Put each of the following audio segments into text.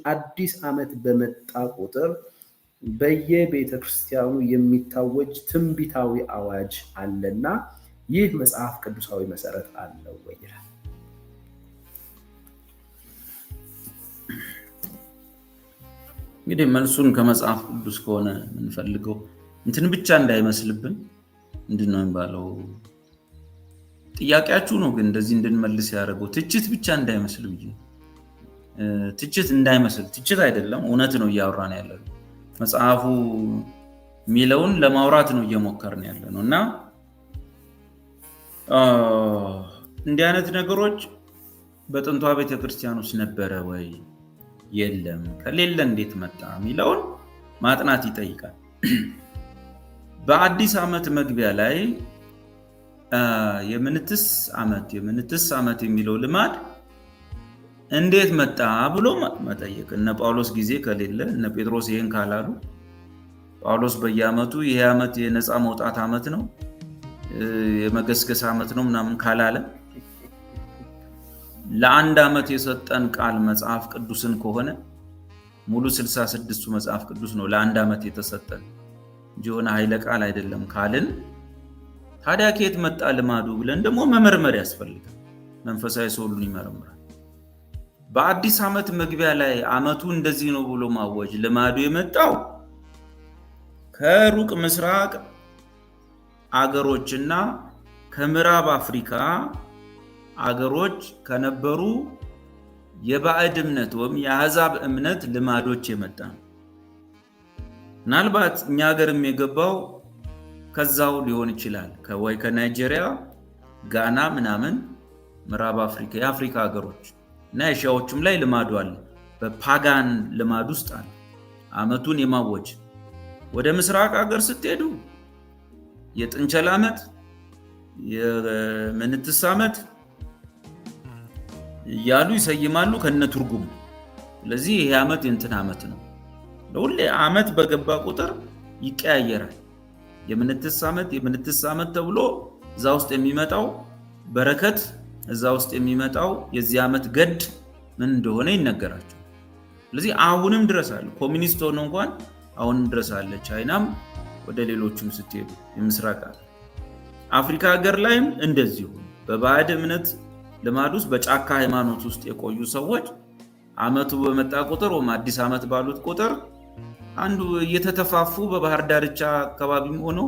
አዲስ ዓመት በመጣ ቁጥር በየቤተ ክርስቲያኑ የሚታወጅ ትንቢታዊ አዋጅ አለና ይህ መጽሐፍ ቅዱሳዊ መሰረት አለው ወይ ይላል። እንግዲህ መልሱን ከመጽሐፍ ቅዱስ ከሆነ እንፈልገው እንትን ብቻ እንዳይመስልብን እንድነው የሚባለው ጥያቄያችሁ ነው። ግን እንደዚህ እንድንመልስ ያደረገው ትችት ብቻ እንዳይመስል ብዬ ትችት እንዳይመስል ትችት አይደለም፣ እውነት ነው እያወራን ያለው መጽሐፉ ሚለውን ለማውራት ነው እየሞከርን ያለነው እና እንዲህ አይነት ነገሮች በጥንቷ ቤተክርስቲያን ውስጥ ነበረ ወይ የለም ከሌለ እንዴት መጣ ሚለውን ማጥናት ይጠይቃል። በአዲስ ዓመት መግቢያ ላይ የምንትስ ዓመት የሚለው ልማድ እንዴት መጣ ብሎ መጠየቅ። እነ ጳውሎስ ጊዜ ከሌለ እነ ጴጥሮስ ይሄን ካላሉ ጳውሎስ በየዓመቱ ይሄ ዓመት የነፃ መውጣት ዓመት ነው የመገስገስ ዓመት ነው ምናምን ካላለ ለአንድ ዓመት የሰጠን ቃል መጽሐፍ ቅዱስን ከሆነ ሙሉ 66ቱ መጽሐፍ ቅዱስ ነው ለአንድ ዓመት የተሰጠን እንጂ ሆነ ኃይለ ቃል አይደለም ካልን ታዲያ ከየት መጣ ልማዱ ብለን ደግሞ መመርመር ያስፈልጋል። መንፈሳዊ ሰው ሁሉን ይመረምራል። በአዲስ ዓመት መግቢያ ላይ ዓመቱ እንደዚህ ነው ብሎ ማወጅ ልማዱ የመጣው ከሩቅ ምስራቅ አገሮችና ከምዕራብ አፍሪካ አገሮች ከነበሩ የባዕድ እምነት ወይም የአሕዛብ እምነት ልማዶች የመጣ ነው። ምናልባት እኛ ሀገርም የገባው ከዛው ሊሆን ይችላል ወይ ከናይጄሪያ ጋና ምናምን ምዕራብ አፍሪካ የአፍሪካ ሀገሮች እና ኤሽያዎችም ላይ ልማዱ አለ። በፓጋን ልማድ ውስጥ አለ ዓመቱን የማወጅ። ወደ ምስራቅ ሀገር ስትሄዱ የጥንቸል ዓመት የምንትስ ዓመት ያሉ ይሰይማሉ ከነ ትርጉሙ። ስለዚህ ይሄ ዓመት የእንትን ዓመት ነው። ለሁሌ ዓመት በገባ ቁጥር ይቀያየራል። የምንትስ ዓመት ተብሎ እዛ ውስጥ የሚመጣው በረከት እዛ ውስጥ የሚመጣው የዚህ ዓመት ገድ ምን እንደሆነ ይነገራቸው። ስለዚህ አሁንም ድረስ አለ። ኮሚኒስት ሆኖ እንኳን አሁንም ድረስ አለ። ቻይናም ወደ ሌሎችም ስትሄዱ የምስራቅ አፍሪካ ሀገር ላይም እንደዚሁ በባዕድ እምነት ልማድ ውስጥ በጫካ ሃይማኖት ውስጥ የቆዩ ሰዎች ዓመቱ በመጣ ቁጥር ወይም አዲስ ዓመት ባሉት ቁጥር አንዱ እየተተፋፉ በባህር ዳርቻ አካባቢም ሆኖ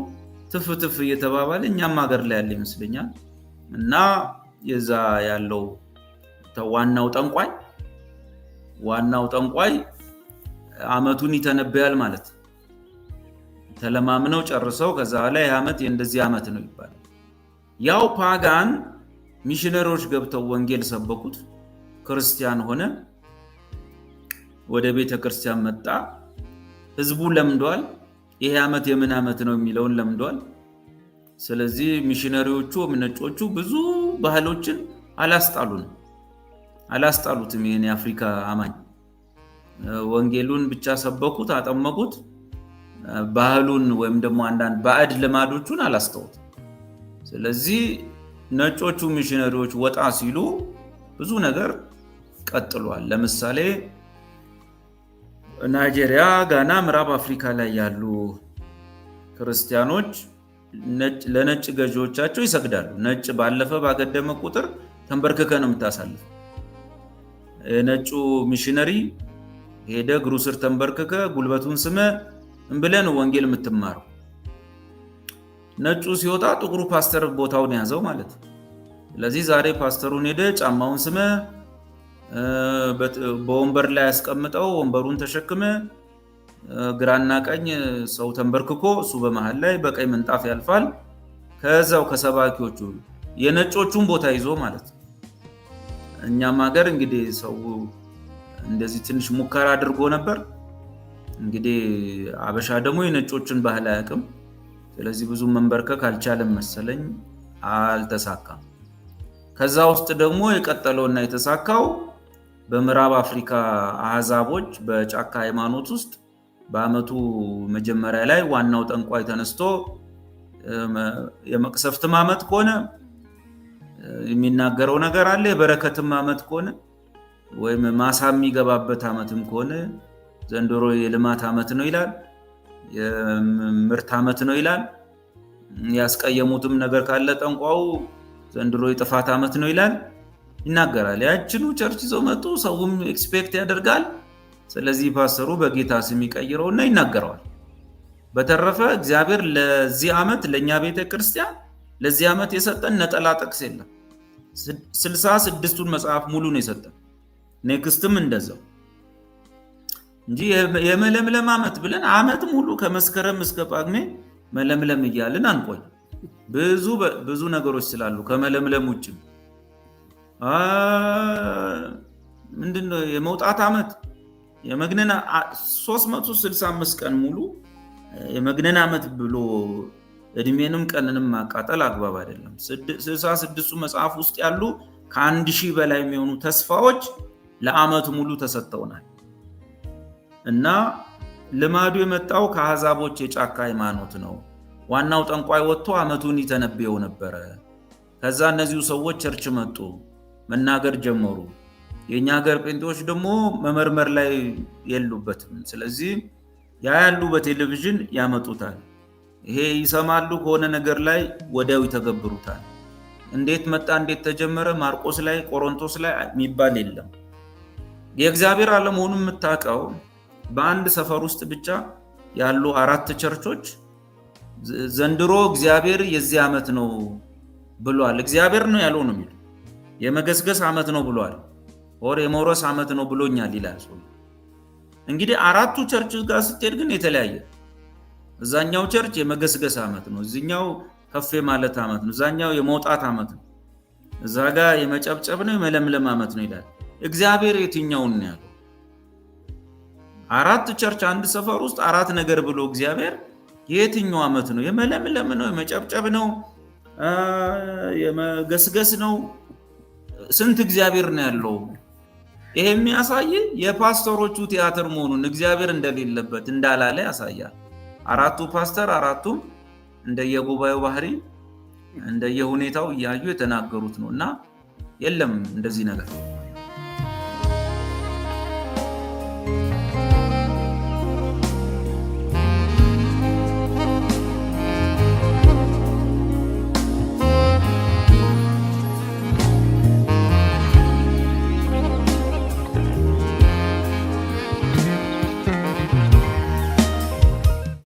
ትፍ እየተባባለ እኛም ሀገር ላይ ያለ ይመስለኛል እና የዛ ያለው ዋናው ጠንቋይ ዓመቱን ይተነበያል ማለት ተለማምነው ጨርሰው ከዛ ላይ ዓመት እንደዚህ ዓመት ነው ይባላል። ያው ፓጋን ሚሽነሪዎች ገብተው ወንጌል ሰበኩት፣ ክርስቲያን ሆነ፣ ወደ ቤተ ክርስቲያን መጣ፣ ህዝቡ ለምዷል። ይሄ ዓመት የምን ዓመት ነው የሚለውን ለምዷል። ስለዚህ ሚሽነሪዎቹ ነጮቹ ብዙ ባህሎችን አላስጣሉትም። ይሄን የአፍሪካ አማኝ ወንጌሉን ብቻ ሰበኩት፣ አጠመቁት። ባህሉን ወይም ደግሞ አንዳንድ ባዕድ ልማዶቹን አላስተውት። ስለዚህ ነጮቹ ሚሽነሪዎች ወጣ ሲሉ ብዙ ነገር ቀጥሏል። ለምሳሌ ናይጄሪያ፣ ጋና፣ ምዕራብ አፍሪካ ላይ ያሉ ክርስቲያኖች ለነጭ ገዢዎቻቸው ይሰግዳሉ። ነጭ ባለፈ ባገደመ ቁጥር ተንበርክከ ነው የምታሳልፍ። ነጩ ሚሽነሪ ሄደ እግሩ ስር ተንበርክከ ጉልበቱን ስመ እንብለን ወንጌል የምትማረው። ነጩ ሲወጣ ጥቁሩ ፓስተር ቦታውን ያዘው ማለት ነው። ስለዚህ ዛሬ ፓስተሩን ሄደ ጫማውን ስመ በወንበር ላይ ያስቀምጠው ወንበሩን ተሸክመ ግራና ቀኝ ሰው ተንበርክኮ እሱ በመሃል ላይ በቀይ ምንጣፍ ያልፋል። ከዛው ከሰባኪዎቹ የነጮቹን ቦታ ይዞ ማለት ነው። እኛም ሀገር እንግዲህ ሰው እንደዚህ ትንሽ ሙከራ አድርጎ ነበር። እንግዲህ አበሻ ደግሞ የነጮችን ባህል አያውቅም። ስለዚህ ብዙ መንበርከክ አልቻለም መሰለኝ፣ አልተሳካም። ከዛ ውስጥ ደግሞ የቀጠለውና የተሳካው በምዕራብ አፍሪካ አሕዛቦች በጫካ ሃይማኖት ውስጥ በዓመቱ መጀመሪያ ላይ ዋናው ጠንቋይ ተነስቶ የመቅሰፍትም ዓመት ከሆነ የሚናገረው ነገር አለ፣ የበረከትም ዓመት ከሆነ ወይም ማሳ የሚገባበት ዓመትም ከሆነ ዘንድሮ የልማት ዓመት ነው ይላል፣ የምርት ዓመት ነው ይላል። ያስቀየሙትም ነገር ካለ ጠንቋው ዘንድሮ የጥፋት ዓመት ነው ይላል ይናገራል። ያችኑ ቸርች ይዘው መጡ። ሰውም ኤክስፔክት ያደርጋል። ስለዚህ ፓስተሩ በጌታ ስም ይቀይረውና ይናገረዋል። በተረፈ እግዚአብሔር ለዚህ ዓመት ለኛ ቤተክርስቲያን ለዚህ ዓመት የሰጠን ነጠላ ጥቅስ የለም። 66ቱን መጽሐፍ ሙሉ ነው የሰጠን። ኔክስትም እንደዛው እንጂ የመለምለም ዓመት ብለን ዓመት ሙሉ ከመስከረም እስከ ጳጉሜ መለምለም እያልን አንቆይ። ብዙ ነገሮች ስላሉ ከመለምለም ውጭ ምንድነው የመውጣት ዓመት የመግነን 365 ቀን ሙሉ የመግነን ዓመት ብሎ እድሜንም ቀንንም ማቃጠል አግባብ አይደለም። 66ቱ መጽሐፍ ውስጥ ያሉ ከ1000 በላይ የሚሆኑ ተስፋዎች ለዓመት ሙሉ ተሰጥተውናል። እና ልማዱ የመጣው ከአሕዛቦች የጫካ ሃይማኖት ነው። ዋናው ጠንቋይ ወጥቶ ዓመቱን ይተነበየው ነበረ። ከዛ እነዚሁ ሰዎች ቸርች መጡ፣ መናገር ጀመሩ። የኛ ሀገር ጴንጤዎች ደግሞ መመርመር ላይ የሉበትም። ስለዚህ ያያሉ፣ በቴሌቪዥን ያመጡታል። ይሄ ይሰማሉ፣ ከሆነ ነገር ላይ ወዲያው ይተገብሩታል። እንዴት መጣ እንዴት ተጀመረ ማርቆስ ላይ ቆሮንቶስ ላይ የሚባል የለም። የእግዚአብሔር ዓለመሆኑን የምታውቀው በአንድ ሰፈር ውስጥ ብቻ ያሉ 4 ቸርቾች ዘንድሮ እግዚአብሔር የዚህ ዓመት ነው ብሏል። እግዚአብሔር ነው ያለው ነው የሚለው። የመገስገስ ዓመት ነው ብሏል፣ ወር የመውረስ ዓመት ነው ብሎኛል ይላል ሰው። እንግዲህ 4ቱ ቸርች ጋር ስትሄድ ግን የተለያየ። እዛኛው ቸርች የመገስገስ ዓመት ነው፣ እዚህኛው ከፍ ማለት ዓመት ነው፣ እዛኛው የመውጣት ዓመት ነው፣ እዛ ጋር የመጨብጨብ ነው የመለምለም ዓመት ነው ይላል። እግዚአብሔር የትኛውን ነው ያለው? 4 ቸርች አንድ ሰፈር ውስጥ 4 ነገር ብሎ እግዚአብሔር የትኛው ዓመት ነው? የመለምለም ነው? የመጨብጨብ ነው? የመገስገስ ነው? ስንት እግዚአብሔር ነው ያለው? ይሄ የሚያሳይ የፓስተሮቹ ቲያትር መሆኑን እግዚአብሔር እንደሌለበት እንዳላለ ያሳያል። 4ቱ ፓስተር 4ቱም እንደየጉባኤው ባህሪ እንደየሁኔታው እያዩ የተናገሩት ነው እና የለም እንደዚህ ነገር